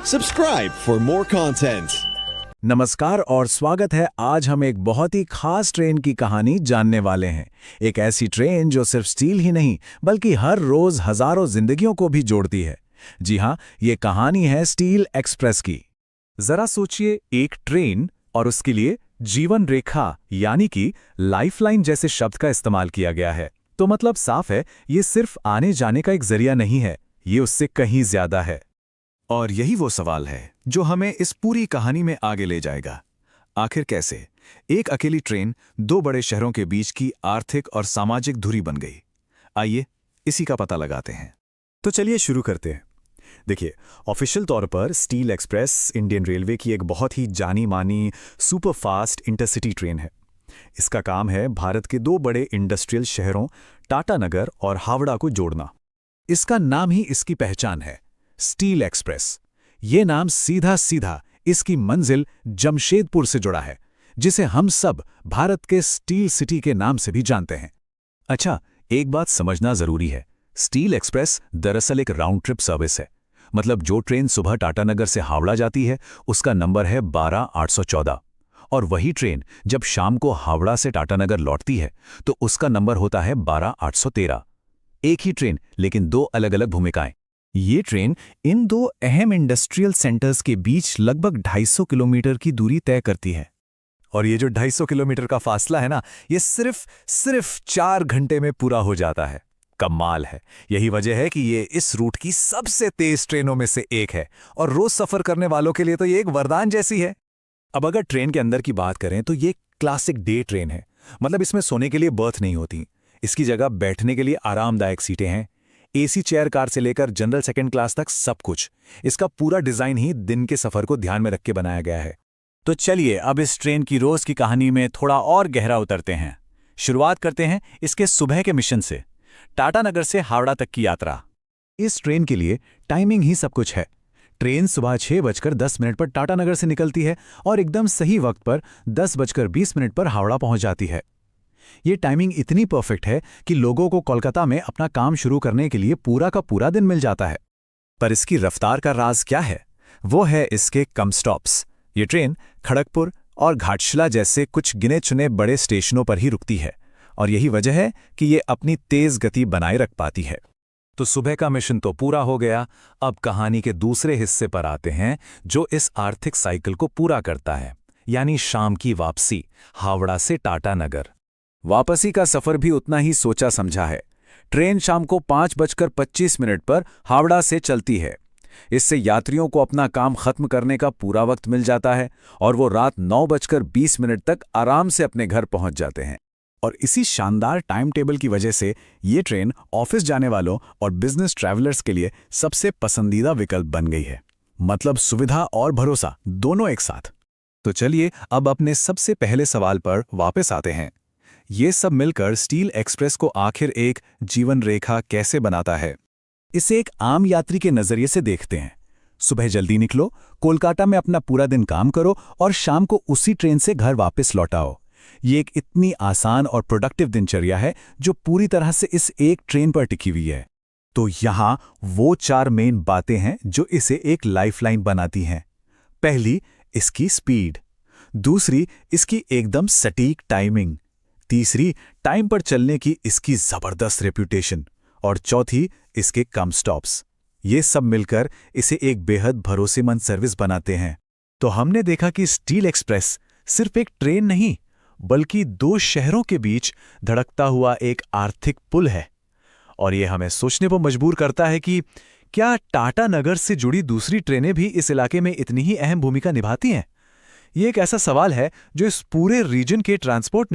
Subscribe for more content. नमस्कार और स्वागत है। आज हम एक बहुत ही खास ट्रेन की कहानी जानने वाले हैं। एक ऐसी ट्रेन जो सिर्फ स्टील ही नहीं बल्कि हर रोज हजारों जिंदगियों को भी जोड़ती है। जी हाँ, ये कहानी है स्टील एक्सप्रेस की। जरा सोचिए, एक ट्रेन और उसके लिए जीवन रेखा यानी कि लाइफलाइन जैसे शब्द का इस्तेमाल किया गया है। तो मतलब साफ है, ये सिर्फ आने जाने का एक जरिया नहीं है, ये उससे कहीं ज्यादा है। और यही वो सवाल है जो हमें इस पूरी कहानी में आगे ले जाएगा। आखिर कैसे एक अकेली ट्रेन दो बड़े शहरों के बीच की आर्थिक और सामाजिक धुरी बन गई? आइए इसी का पता लगाते हैं। तो चलिए शुरू करते हैं। देखिए, ऑफिशियल तौर पर स्टील एक्सप्रेस इंडियन रेलवे की एक बहुत ही जानी मानी सुपरफास्ट इंटरसिटी ट्रेन है। इसका काम है भारत के दो बड़े इंडस्ट्रियल शहरों टाटानगर और हावड़ा को जोड़ना। इसका नाम ही इसकी पहचान है, स्टील एक्सप्रेस। ये नाम सीधा सीधा इसकी मंजिल जमशेदपुर से जुड़ा है, जिसे हम सब भारत के स्टील सिटी के नाम से भी जानते हैं। अच्छा, एक बात समझना जरूरी है। स्टील एक्सप्रेस दरअसल एक राउंड ट्रिप सर्विस है। मतलब जो ट्रेन सुबह टाटानगर से हावड़ा जाती है उसका नंबर है 12814, और वही ट्रेन जब शाम को हावड़ा से टाटानगर लौटती है तो उसका नंबर होता है 12813। एक ही ट्रेन लेकिन दो अलग अलग भूमिकाएं। ये ट्रेन इन दो अहम इंडस्ट्रियल सेंटर्स के बीच लगभग 250 किलोमीटर की दूरी तय करती है। और ये जो 250 किलोमीटर का फासला है ना, ये सिर्फ 4 घंटे में पूरा हो जाता है। कमाल है। यही वजह है कि ये इस रूट की सबसे तेज ट्रेनों में से एक है, और रोज सफर करने वालों के लिए तो ये एक वरदान जैसी है। अब अगर ट्रेन के अंदर की बात करें तो ये क्लासिक डे ट्रेन है। मतलब इसमें सोने के लिए बर्थ नहीं होती। इसकी जगह बैठने के लिए आरामदायक सीटें हैं। एसी चेयर कार से लेकर जनरल सेकंड क्लास तक सब कुछ। इसका पूरा डिजाइन ही दिन के सफर को ध्यान में रख के बनाया गया है। तो चलिए अब इस ट्रेन की रोज की कहानी में थोड़ा और गहरा उतरते हैं। शुरुआत करते हैं इसके सुबह के मिशन से, टाटानगर से हावड़ा तक की यात्रा। इस ट्रेन के लिए टाइमिंग ही सब कुछ है। ट्रेन सुबह 6:10 पर टाटानगर से निकलती है और एकदम सही वक्त पर 10:20 पर हावड़ा पहुंच जाती है। ये टाइमिंग इतनी परफेक्ट है कि लोगों को कोलकाता में अपना काम शुरू करने के लिए पूरा का पूरा दिन मिल जाता है। पर इसकी रफ्तार का राज क्या है? वो है इसके कम स्टॉप्स। ये ट्रेन खड़गपुर और घाटशिला जैसे कुछ गिने चुने बड़े स्टेशनों पर ही रुकती है, और यही वजह है कि ये अपनी तेज गति बनाए रख पाती है। तो सुबह का मिशन तो पूरा हो गया। अब कहानी के दूसरे हिस्से पर आते हैं जो इस आर्थिक साइकिल को पूरा करता है, यानी शाम की वापसी हावड़ा से टाटानगर। वापसी का सफर भी उतना ही सोचा समझा है। ट्रेन शाम को 5:25 पर हावड़ा से चलती है। इससे यात्रियों को अपना काम खत्म करने का पूरा वक्त मिल जाता है और वो रात 9:20 तक आराम से अपने घर पहुंच जाते हैं। और इसी शानदार टाइम टेबल की वजह से ये ट्रेन ऑफिस जाने वालों और बिजनेस ट्रैवलर्स के लिए सबसे पसंदीदा विकल्प बन गई है। मतलब सुविधा और भरोसा दोनों एक साथ। तो चलिए अब अपने सबसे पहले सवाल पर वापस आते हैं। ये सब मिलकर स्टील एक्सप्रेस को आखिर एक जीवन रेखा कैसे बनाता है? इसे एक आम यात्री के नजरिए से देखते हैं। सुबह जल्दी निकलो, कोलकाता में अपना पूरा दिन काम करो और शाम को उसी ट्रेन से घर वापस लौट आओ। ये एक इतनी आसान और प्रोडक्टिव दिनचर्या है जो पूरी तरह से इस एक ट्रेन पर टिकी हुई है। तो यहाँ वो 4 मेन बातें हैं जो इसे एक लाइफलाइन बनाती हैं। पहली, इसकी स्पीड। दूसरी, इसकी एकदम सटीक टाइमिंग। तीसरी, टाइम पर चलने की इसकी जबरदस्त रेप्यूटेशन। और चौथी, इसके कम स्टॉप्स। ये सब मिलकर इसे एक बेहद भरोसेमंद सर्विस बनाते हैं। तो हमने देखा कि स्टील एक्सप्रेस सिर्फ एक ट्रेन नहीं बल्कि दो शहरों के बीच धड़कता हुआ एक आर्थिक पुल है। और ये हमें सोचने पर मजबूर करता है कि क्या टाटानगर से जुड़ी दूसरी ट्रेनें भी इस इलाके में इतनी ही अहम भूमिका निभाती हैं? ये एक ऐसा सवाल है जो इस पूरे रीजन के ट्रांसपोर्ट